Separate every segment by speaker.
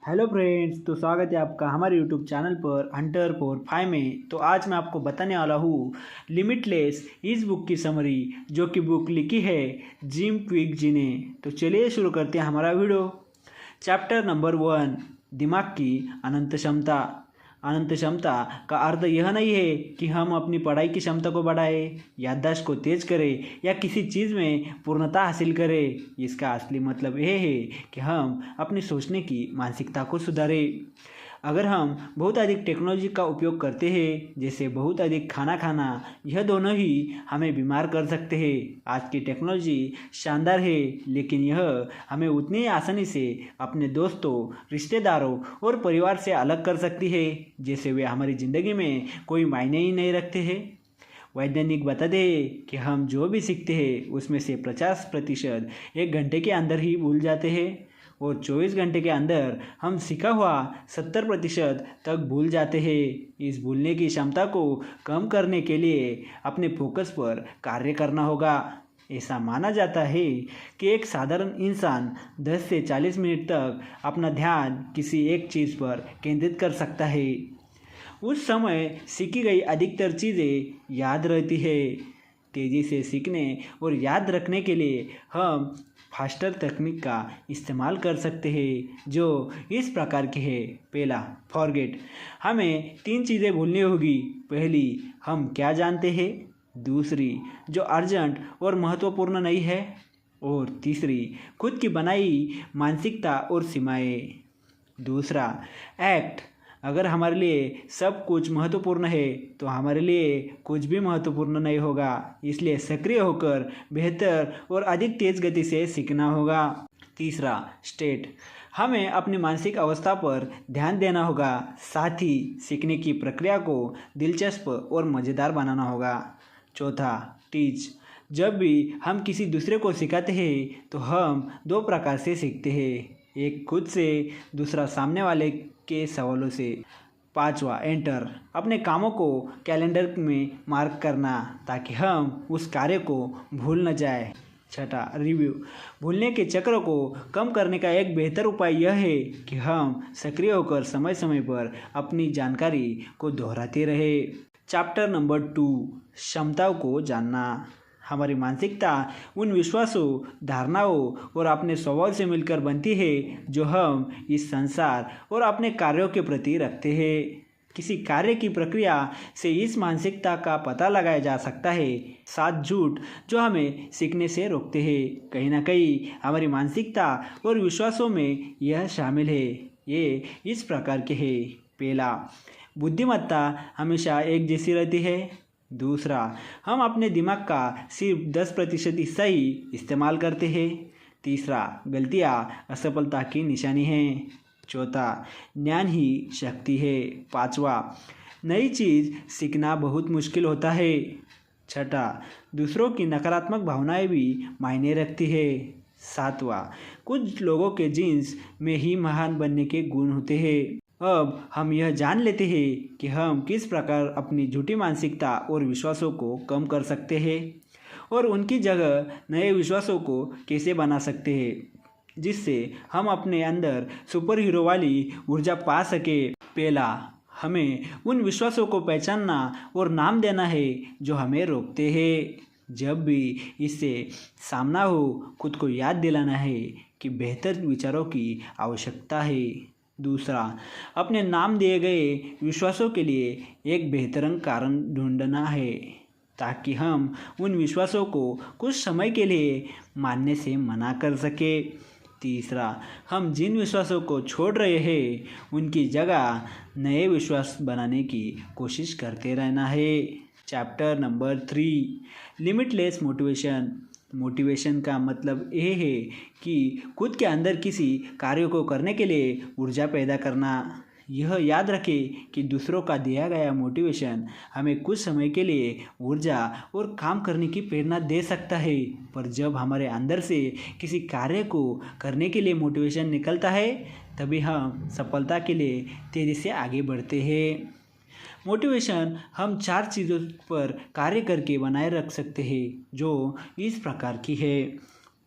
Speaker 1: Hello friends, तो स्वागत है आपका हमारे यूट्यूब चैनल पर हंटर 4 5 में। तो आज मैं आपको बताने वाला हूँ लिमिटलेस इस बुक की समरी, जो कि बुक लिखी है जिम क्विक जी ने। तो चलिए शुरू करते हैं हमारा वीडियो। चैप्टर नंबर 1, दिमाग की अनंत क्षमता। अनंत क्षमता का अर्थ यह नहीं है कि हम अपनी पढ़ाई की क्षमता को बढ़ाएं, याददाश्त को तेज करें या किसी चीज़ में पूर्णता हासिल करें। इसका असली मतलब यह है कि हम अपनी सोचने की मानसिकता को सुधारें। अगर हम बहुत अधिक टेक्नोलॉजी का उपयोग करते हैं, जैसे बहुत अधिक खाना खाना, यह दोनों ही हमें बीमार कर सकते हैं। आज की टेक्नोलॉजी शानदार है, लेकिन यह हमें उतनी आसानी से अपने दोस्तों, रिश्तेदारों और परिवार से अलग कर सकती है, जैसे वे हमारी ज़िंदगी में कोई मायने ही नहीं रखते हैं। वैज्ञानिक बताते हैं कि हम जो भी सीखते हैं उसमें से 50% 1 घंटे के अंदर ही भूल जाते हैं, और 24 घंटे के अंदर हम सीखा हुआ 70% तक भूल जाते हैं। इस भूलने की क्षमता को कम करने के लिए अपने फोकस पर कार्य करना होगा। ऐसा माना जाता है कि एक साधारण इंसान 10 से 40 मिनट तक अपना ध्यान किसी एक चीज़ पर केंद्रित कर सकता है। उस समय सीखी गई अधिकतर चीज़ें याद रहती है। तेज़ी से सीखने और याद रखने के लिए हम फास्टर तकनीक का इस्तेमाल कर सकते हैं, जो इस प्रकार की है। पहला, फॉरगेट। हमें 3 चीज़ें भूलनी होगी। पहली, हम क्या जानते हैं। दूसरी, जो अर्जेंट और महत्वपूर्ण नहीं है। और तीसरी, खुद की बनाई मानसिकता और सीमाएं। दूसरा, एक्ट। अगर हमारे लिए सब कुछ महत्वपूर्ण है तो हमारे लिए कुछ भी महत्वपूर्ण नहीं होगा। इसलिए सक्रिय होकर बेहतर और अधिक तेज़ गति से सीखना होगा। तीसरा, स्टेट। हमें अपनी मानसिक अवस्था पर ध्यान देना होगा, साथ ही सीखने की प्रक्रिया को दिलचस्प और मज़ेदार बनाना होगा। चौथा, टीच। जब भी हम किसी दूसरे को सिखाते हैं तो हम 2 प्रकार से सीखते हैं, एक खुद से, दूसरा सामने वाले के सवालों से। पांचवा, एंटर। अपने कामों को कैलेंडर में मार्क करना, ताकि हम उस कार्य को भूल न जाए। छठा, रिव्यू। भूलने के चक्र को कम करने का एक बेहतर उपाय यह है कि हम सक्रिय होकर समय समय पर अपनी जानकारी को दोहराते रहें। चैप्टर नंबर 2, क्षमताओं को जानना। हमारी मानसिकता उन विश्वासों, धारणाओं और अपने स्वभाव से मिलकर बनती है जो हम इस संसार और अपने कार्यों के प्रति रखते हैं। किसी कार्य की प्रक्रिया से इस मानसिकता का पता लगाया जा सकता है। 7 झूठ जो हमें सीखने से रोकते हैं। कहीं ना कहीं हमारी मानसिकता और विश्वासों में यह शामिल है। ये इस प्रकार के हैं। पहला, बुद्धिमत्ता हमेशा एक जैसी रहती है। दूसरा, हम अपने दिमाग का सिर्फ 10% हिस्सा ही इस्तेमाल करते हैं। तीसरा, गलतियाँ असफलता की निशानी हैं। चौथा, ज्ञान ही शक्ति है। पांचवा, नई चीज़ सीखना बहुत मुश्किल होता है। छठा, दूसरों की नकारात्मक भावनाएं भी मायने रखती है। सातवां, कुछ लोगों के जीन्स में ही महान बनने के गुण होते हैं। अब हम यह जान लेते हैं कि हम किस प्रकार अपनी झूठी मानसिकता और विश्वासों को कम कर सकते हैं और उनकी जगह नए विश्वासों को कैसे बना सकते हैं, जिससे हम अपने अंदर सुपर हीरो वाली ऊर्जा पा सके। पहला, हमें उन विश्वासों को पहचानना और नाम देना है जो हमें रोकते हैं। जब भी इससे सामना हो, खुद को याद दिलाना है कि बेहतर विचारों की आवश्यकता है। दूसरा, अपने नाम दिए गए विश्वासों के लिए एक बेहतरीन कारण ढूंढना है, ताकि हम उन विश्वासों को कुछ समय के लिए मानने से मना कर सके। तीसरा, हम जिन विश्वासों को छोड़ रहे हैं उनकी जगह नए विश्वास बनाने की कोशिश करते रहना है। Chapter number 3, limitless motivation. Motivation का मतलब ये है कि खुद के अंदर किसी कार्य को करने के लिए ऊर्जा पैदा करना। यह याद रखें कि दूसरों का दिया गया मोटिवेशन हमें कुछ समय के लिए ऊर्जा और काम करने की प्रेरणा दे सकता है, पर जब हमारे अंदर से किसी कार्य को करने के लिए मोटिवेशन निकलता है, तभी हम सफलता के लिए तेज़ी से आगे बढ़ते हैं। मोटिवेशन हम 4 चीज़ों पर कार्य करके बनाए रख सकते हैं, जो इस प्रकार की है।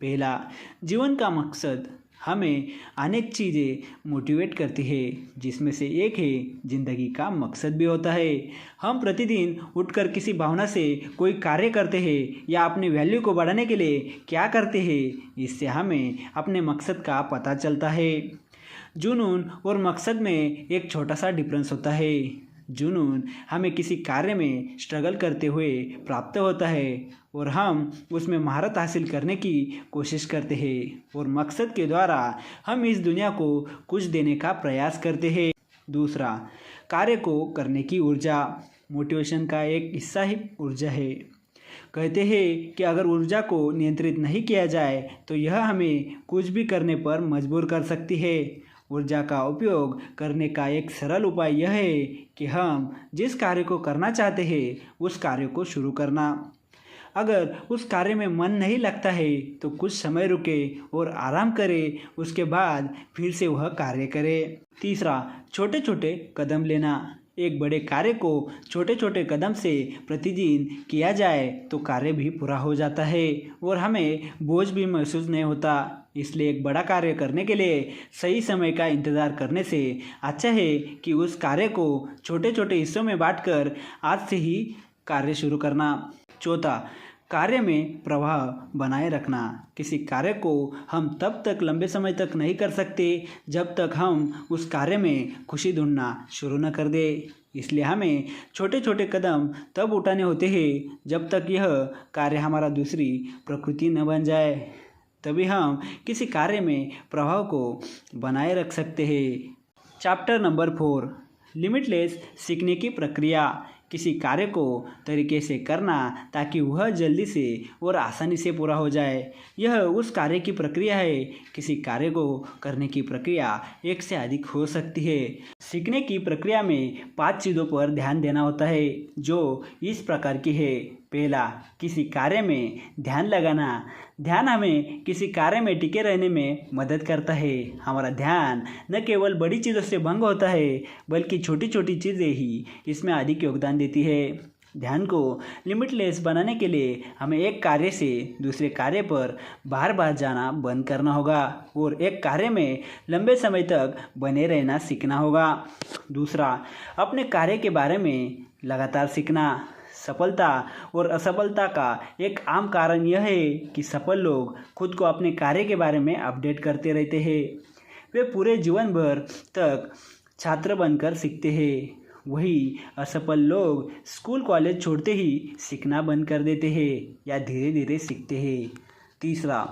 Speaker 1: पहला, जीवन का मकसद। हमें अनेक चीज़ें मोटिवेट करती है, जिसमें से एक है ज़िंदगी का मकसद भी होता है। हम प्रतिदिन उठकर किसी भावना से कोई कार्य करते हैं या अपनी वैल्यू को बढ़ाने के लिए क्या करते हैं, इससे हमें अपने मकसद का पता चलता है। जुनून और मकसद में एक छोटा सा डिफरेंस होता है। जुनून हमें किसी कार्य में स्ट्रगल करते हुए प्राप्त होता है और हम उसमें महारत हासिल करने की कोशिश करते हैं, और मकसद के द्वारा हम इस दुनिया को कुछ देने का प्रयास करते हैं। दूसरा, कार्य को करने की ऊर्जा। मोटिवेशन का एक हिस्सा ही ऊर्जा है। कहते हैं कि अगर ऊर्जा को नियंत्रित नहीं किया जाए तो यह हमें कुछ भी करने पर मजबूर कर सकती है। ऊर्जा का उपयोग करने का एक सरल उपाय यह है कि हम जिस कार्य को करना चाहते हैं उस कार्य को शुरू करना। अगर उस कार्य में मन नहीं लगता है तो कुछ समय रुके और आराम करें, उसके बाद फिर से वह कार्य करें। तीसरा, छोटे छोटे कदम लेना। एक बड़े कार्य को छोटे छोटे कदम से प्रतिदिन किया जाए तो कार्य भी पूरा हो जाता है और हमें बोझ भी महसूस नहीं होता। इसलिए एक बड़ा कार्य करने के लिए सही समय का इंतज़ार करने से अच्छा है कि उस कार्य को छोटे छोटे हिस्सों में बांटकर आज से ही कार्य शुरू करना। चौथा, कार्य में प्रवाह बनाए रखना। किसी कार्य को हम तब तक लंबे समय तक नहीं कर सकते जब तक हम उस कार्य में खुशी ढूंढना शुरू न कर दे। इसलिए हमें छोटे छोटे कदम तब उठाने होते हैं जब तक यह कार्य हमारा दूसरी प्रकृति न बन जाए। तभी हम किसी कार्य में प्रभाव को बनाए रख सकते हैं। चैप्टर नंबर 4, लिमिटलेस सीखने की प्रक्रिया। किसी कार्य को तरीके से करना ताकि वह जल्दी से और आसानी से पूरा हो जाए, यह उस कार्य की प्रक्रिया है। किसी कार्य को करने की प्रक्रिया एक से अधिक हो सकती है। सीखने की प्रक्रिया में 5 चीज़ों पर ध्यान देना होता है जो इस प्रकार की है। पहला, किसी कार्य में ध्यान लगाना। ध्यान हमें किसी कार्य में टिके रहने में मदद करता है। हमारा ध्यान न केवल बड़ी चीज़ों से भंग होता है बल्कि छोटी छोटी चीज़ें ही इसमें अधिक योगदान देती है। ध्यान को लिमिटलेस बनाने के लिए हमें एक कार्य से दूसरे कार्य पर बार बार जाना बंद करना होगा और एक कार्य में लंबे समय तक बने रहना सीखना होगा। दूसरा, अपने कार्य के बारे में लगातार सीखना। सफलता और असफलता का एक आम कारण यह है कि सफल लोग खुद को अपने कार्य के बारे में अपडेट करते रहते हैं। वे पूरे जीवन भर तक छात्र बनकर सीखते हैं। वही असफल लोग स्कूल कॉलेज छोड़ते ही सीखना बंद कर देते हैं या धीरे धीरे सीखते हैं। तीसरा,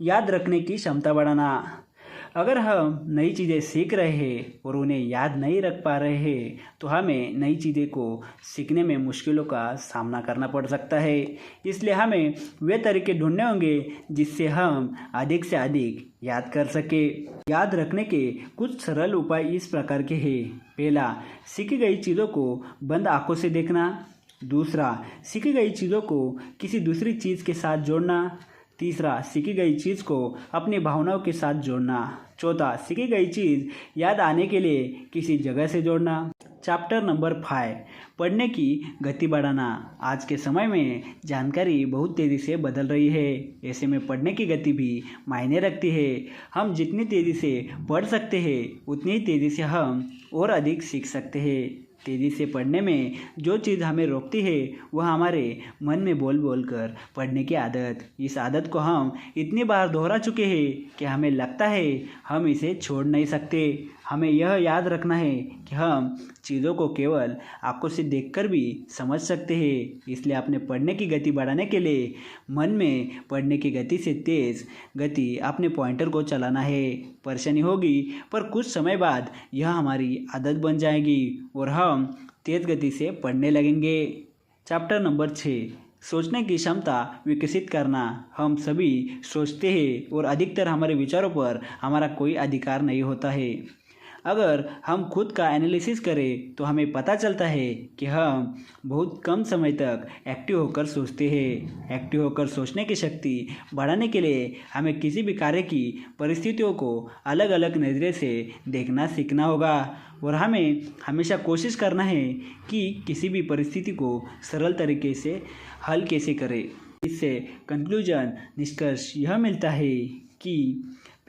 Speaker 1: याद रखने की क्षमता बढ़ाना। अगर हम नई चीज़ें सीख रहे हैं और उन्हें याद नहीं रख पा रहे हैं तो हमें नई चीज़ें को सीखने में मुश्किलों का सामना करना पड़ सकता है। इसलिए हमें वे तरीके ढूंढने होंगे जिससे हम अधिक से अधिक याद कर सके। याद रखने के कुछ सरल उपाय इस प्रकार के हैं। पहला, सीखी गई चीज़ों को बंद आंखों से देखना। दूसरा, सीखी गई चीज़ों को किसी दूसरी चीज़ के साथ जोड़ना। तीसरा, सीखी गई चीज़ को अपनी भावनाओं के साथ जोड़ना। चौथा, सीखी गई चीज़ याद आने के लिए किसी जगह से जोड़ना। चैप्टर नंबर 5, पढ़ने की गति बढ़ाना। आज के समय में जानकारी बहुत तेज़ी से बदल रही है, ऐसे में पढ़ने की गति भी मायने रखती है। हम जितनी तेज़ी से पढ़ सकते हैं उतनी ही तेज़ी से हम और अधिक सीख सकते हैं। तेज़ी से पढ़ने में जो चीज़ हमें रोकती है वह हमारे मन में बोल बोल कर पढ़ने की आदत। इस आदत को हम इतनी बार दोहरा चुके हैं कि हमें लगता है हम इसे छोड़ नहीं सकते। हमें यह याद रखना है कि हम चीज़ों को केवल आंखों से देखकर भी समझ सकते हैं। इसलिए अपने पढ़ने की गति बढ़ाने के लिए मन में पढ़ने की गति से तेज़ गति अपने पॉइंटर को चलाना है। परेशानी होगी पर कुछ समय बाद यह हमारी आदत बन जाएगी और हम तेज़ गति से पढ़ने लगेंगे। चैप्टर नंबर 6, सोचने की क्षमता विकसित करना। हम सभी सोचते हैं और अधिकतर हमारे विचारों पर हमारा कोई अधिकार नहीं होता है। अगर हम खुद का एनालिसिस करें तो हमें पता चलता है कि हम बहुत कम समय तक एक्टिव होकर सोचते हैं। एक्टिव होकर सोचने की शक्ति बढ़ाने के लिए हमें किसी भी कार्य की परिस्थितियों को अलग अलग नज़रिए से देखना सीखना होगा और हमें हमेशा कोशिश करना है कि किसी भी परिस्थिति को सरल तरीके से हल कैसे करें। इससे कंक्लूजन निष्कर्ष यह मिलता है कि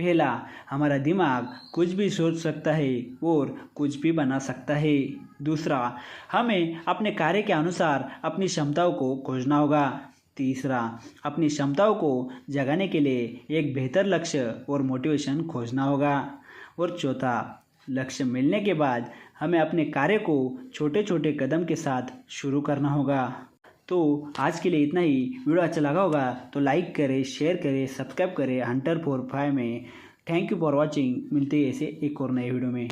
Speaker 1: पहला, हमारा दिमाग कुछ भी सोच सकता है और कुछ भी बना सकता है। दूसरा, हमें अपने कार्य के अनुसार अपनी क्षमताओं को खोजना होगा। तीसरा, अपनी क्षमताओं को जगाने के लिए एक बेहतर लक्ष्य और मोटिवेशन खोजना होगा। और चौथा, लक्ष्य मिलने के बाद हमें अपने कार्य को छोटे छोटे कदम के साथ शुरू करना होगा। तो आज के लिए इतना ही। वीडियो अच्छा लगा होगा तो लाइक करें, शेयर करें, सब्सक्राइब करें हंटर 45 में। Thank you for watching. मिलते हैं ऐसे एक और नए वीडियो में।